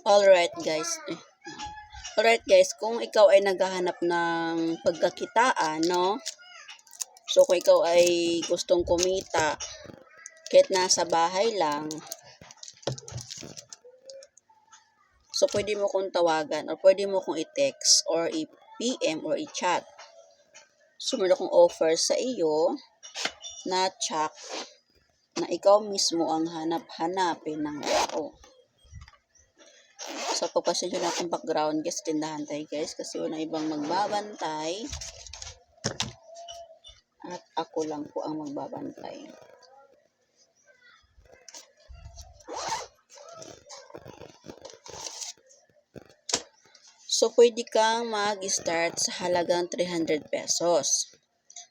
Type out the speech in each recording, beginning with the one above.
Alright guys. Alright guys, kung ikaw ay naghahanap ng pagkakitaan, no? So kung ikaw ay gustong kumita kahit nasa bahay lang, so pwede mo kong tawagan or pwede mo kong i-text or i-PM or i-chat. So meron akong offer sa iyo na tsak na ikaw mismo ang hanap-hanapin ng tao. So, pagpasensya na akong background guys, tindahan tayo guys, kasi wala ibang magbabantay. At ako lang po ang magbabantay. So, pwede kang mag-start sa halagang 300 pesos.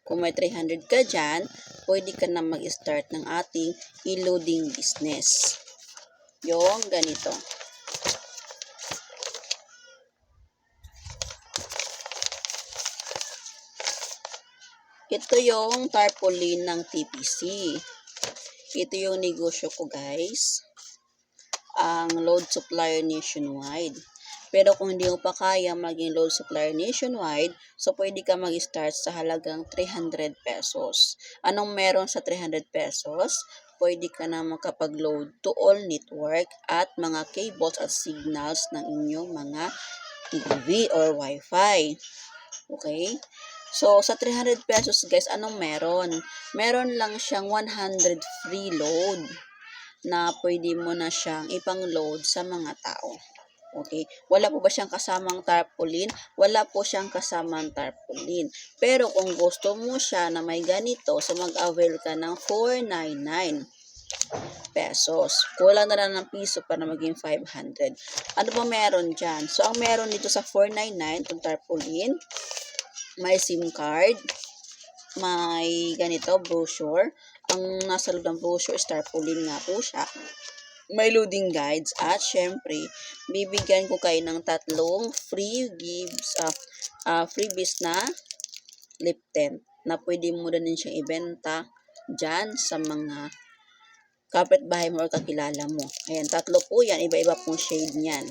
Kung may 300 ka dyan, pwede ka na mag-start ng ating e-loading business. Yung ganito. Ito yung tarpaulin ng TPC. Ito yung negosyo ko guys. Ang load supplier nationwide. Pero kung hindi mo pa kaya maging load supplier nationwide, so pwede ka mag-start sa halagang 300 pesos. Anong meron sa 300 pesos? Pwede ka na makapag-load to all network at mga cables at signals ng inyong mga TV or Wi-Fi. Okay? So, sa 300 pesos guys, anong meron? Meron lang siyang 100 free load na pwede mo na siyang ipang-load sa mga tao. Okay? Wala po ba siyang kasamang tarpaulin? Wala po siyang kasamang tarpaulin. Pero kung gusto mo siya na may ganito, so mag-avail ka ng 499 pesos. Kulang na lang ng piso para maging 500. Ano ba meron dyan? So, ang meron dito sa 499, itong tarpaulin, may SIM card, may ganito, brochure. Ang nasa loob ng brochure, tarpaulin nga po siya. May loading guides at syempre, bibigyan ko kayo ng 3 freebies na lip tint na pwede mo din siyang ibenta dyan sa mga kapitbahay mo or kakilala mo. Ayan, 3 po yan. Iba-iba pong shade niyan.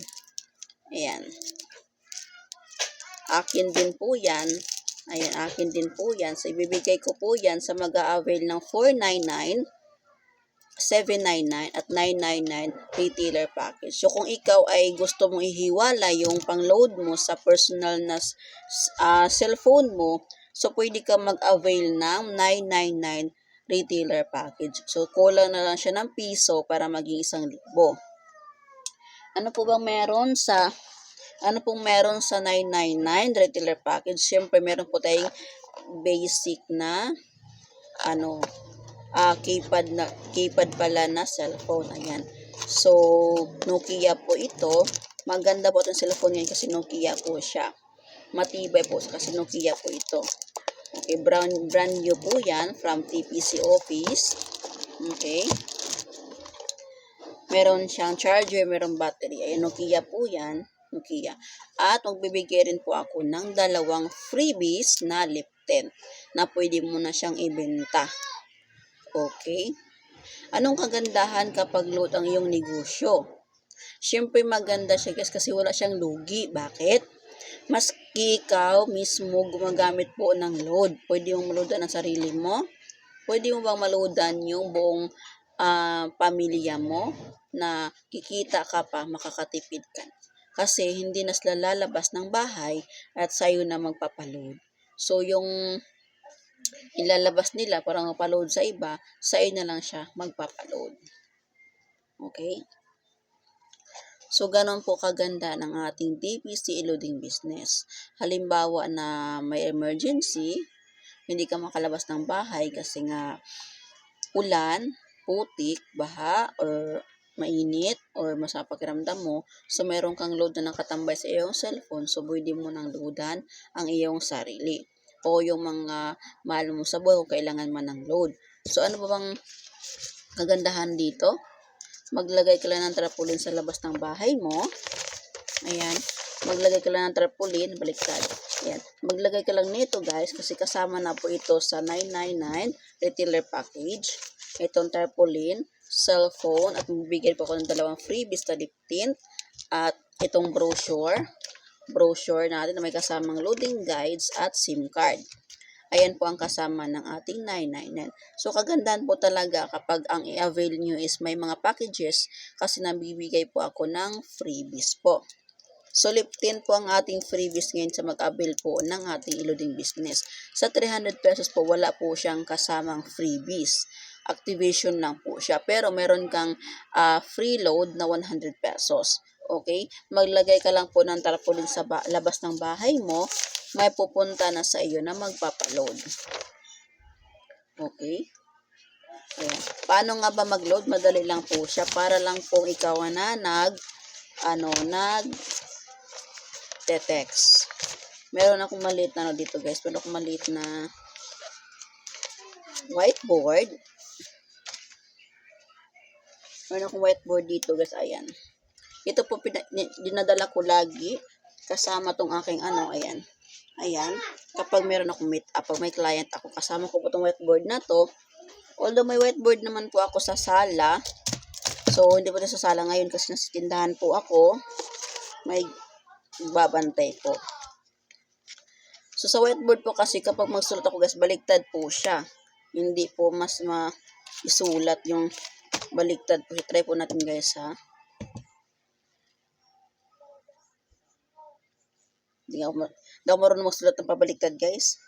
Ayan. Akin din po yan. Ayan, akin din po yan. So, ibibigay ko po yan sa mag-a-avail ng 499, 799, at 999 retailer package. So, kung ikaw ay gusto mong ihiwala yung pang-load mo sa personal na cellphone mo, so, pwede ka mag-avail ng 999 retailer package. So, kulang na lang siya ng piso para maging 1,000. Ano po bang meron sa meron sa 999 retailer package? Siyempre, meron po tayong basic na keypad pala na cellphone. Ayan. So, Nokia po ito. Maganda po itong cellphone ngayon kasi Nokia po siya. Matibay po kasi Nokia po ito. Okay, brand new po yan from TPC office. Okay. Meron siyang charger, meron battery. Ayan, Nokia po yan. Nokia. At magbibigay rin po ako ng 2 freebies na lip tint na pwede mo na siyang ibenta. Okay? Anong kagandahan kapag load ang iyong negosyo? Siyempre maganda siya guys kasi wala siyang lugi. Bakit? Maski ikaw mismo gumagamit po ng load. Pwede mong maloadan ang sarili mo. Pwede mo bang maloadan yung buong pamilya mo na kikita ka pa, makakatipid ka. Kasi hindi na sila lalabas ng bahay at sa'yo na magpapaload. So, yung ilalabas nila para mapaload sa iba, sa'yo na lang siya magpapaload. Okay? So, ganon po kaganda ng ating TPC e-loading business. Halimbawa na may emergency, hindi ka makalabas ng bahay kasi nga ulan, putik, baha, or mainit, or masama pakiramdam mo, so meron kang load na nakatambay sa iyong cellphone, so pwede mo nang loadan ang iyong sarili o yung mga mahal mo sa buhay kung kailangan man ng load. So ano ba bang kagandahan dito? Maglagay ka lang ng tarpaulin sa labas ng bahay mo. Ayan. Maglagay ka lang ng tarpaulin, baliktad. Ayan. Maglagay ka lang nito guys kasi kasama na po ito sa 999 retailer package. Itong tarpaulin, cellphone, at magbibigay po ako ng 2 freebies na lip tint At itong brochure natin na may kasamang loading guides at SIM card. Ayan po ang kasama ng ating 999. So, kagandahan po talaga kapag ang i-avail nyo is may mga packages kasi nabibigay po ako ng freebies po. So, liptin po ang ating freebies ngayon sa mag-avail po ng ating loading business. Sa 300 pesos po, wala po siyang kasamang freebies. Activation lang po siya. Pero meron kang free load na 100 pesos. Okay? Maglagay ka lang po ng tarpaulin sa labas ng bahay mo, may pupunta na sa iyo na magpapaload. Okay? Ayan. Paano nga ba mag-load? Madali lang po siya. Para lang po ikaw na text. Meron akong maliit na dito guys. Meron akong maliit na whiteboard. Meron akong whiteboard dito guys. Ayan. Ito po dinadala ko lagi kasama tong aking ayan. Ayan. Kapag meron akong meet up, pag may client ako, kasama ko po tong whiteboard na to. Although may whiteboard naman po ako sa sala. So, hindi po sa sala ngayon kasi nasa tindahan po ako. May babantay po. So, sa whiteboard po kasi kapag magsulat ako guys, baliktad po siya. Hindi po mas isulat yung baliktad po. Try po natin guys ha. Hindi ako marunong magsulat ng pabaliktad guys.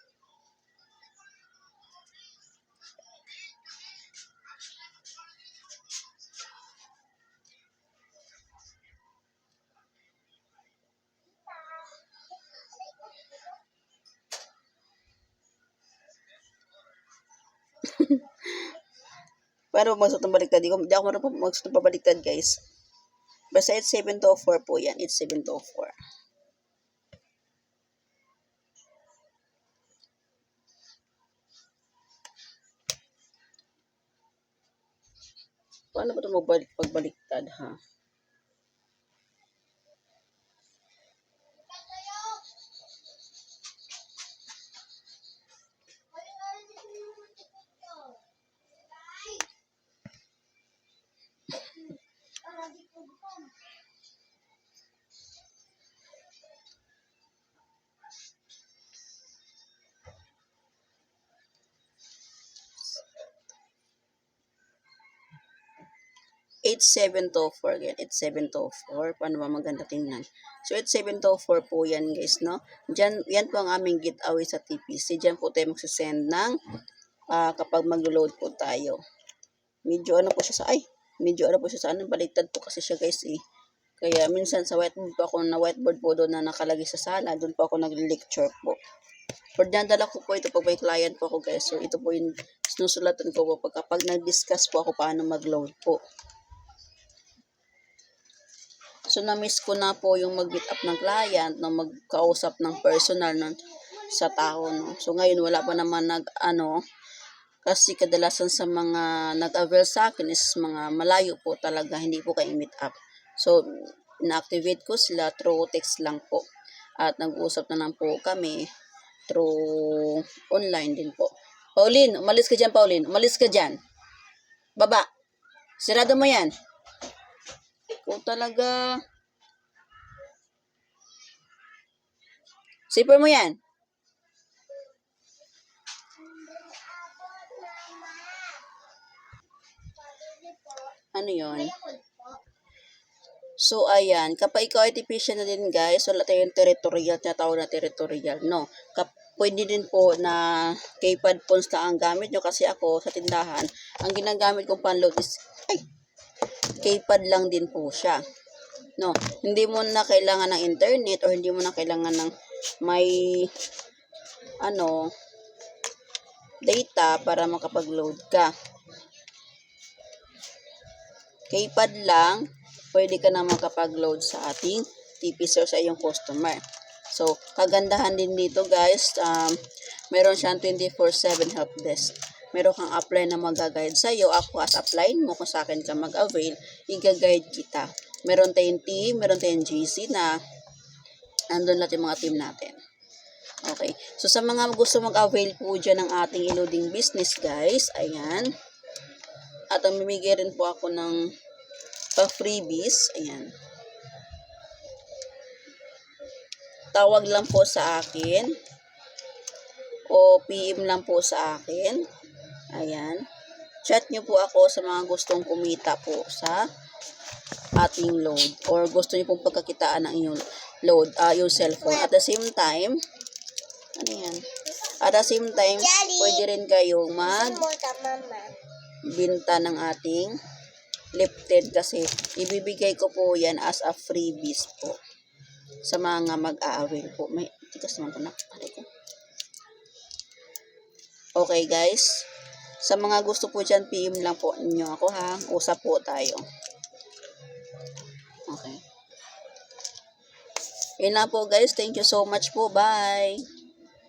Paano magsulat ng baliktad? Hindi ako marunong magsulat ng pabaliktad guys. Basta it's 7-4 po yan. It's 7-4. Paano ba ito pagbaliktad ha? It's 7-4 again. It's 7-4. Paano ba maganda tingnan? So, it's 7-4 po yan guys, no? Yan po ang aming giveaway sa TPC. Diyan po tayo magsisend ng kapag mag-load po tayo. Medyo po siya sa baliktad po kasi siya guys eh. Kaya minsan sa whiteboard po ako doon na nakalagay sa sala, doon po ako nag-lecture po. Or dinadala ko po ito pag may client po ako guys. So, ito po yung sinusulatan ko po kapag nag-discuss po ako paano mag-load po. So, na-miss ko na po yung mag-meet up ng client, na magkausap ng personal sa tao, no. So, ngayon wala pa naman kasi kadalasan sa mga nag-avail sa akin is mga malayo po talaga, hindi po kayo meet up. So, na-activate ko sila through text lang po. At nag-uusap na lang po kami through online din po. Pauline, umalis ka dyan, Pauline. Umalis ka dyan. Baba. Sirado mo yan. Kung talaga. Zipper mo yan. Ano yon? So, ayan. Kapag ikaw ay tipician na din, guys, wala tayong territorial, tinatawag na territorial, no? Pwede din po na keypad phones na ang gamit nyo kasi ako sa tindahan, ang ginagamit kong panload is, keypad lang din po siya. No, hindi mo na kailangan ng internet or hindi mo na kailangan ng may data para makapag-load ka. Keypad lang, pwede ka na makapag-load sa ating TPC o sa iyong customer. So, kagandahan din dito guys, meron siyang 24/7 help desk. Meron kang apply na mag-guide sa iyo. Ako as apply mo, kung sa akin ka mag-avail, i-guide kita. Meron tayong team, meron tayong GC na andun natin mga team natin. Okay. So, sa mga gusto mag-avail po dyan ng ating loading business, guys, ayan. At mamimigay rin po ako ng pa-freebies. Ayan. tawag lang po sa akin o PM lang po sa akin. Ayan. Chat nyo po ako sa mga gustong kumita po sa ating load or gusto nyo pong pagkakitaan ng inyong load, yung cellphone. At the same time, ano yan? At the same time, pwede rin kayong magbinta ng ating lifted kasi ibibigay ko po yan as a freebies po sa mga mag-a-avail po. May tigas naman po na. Okay guys, sa mga gusto po dyan, PM lang po ninyo ako ha. Usap po tayo. Okay. Yun na po guys. Thank you so much po. Bye.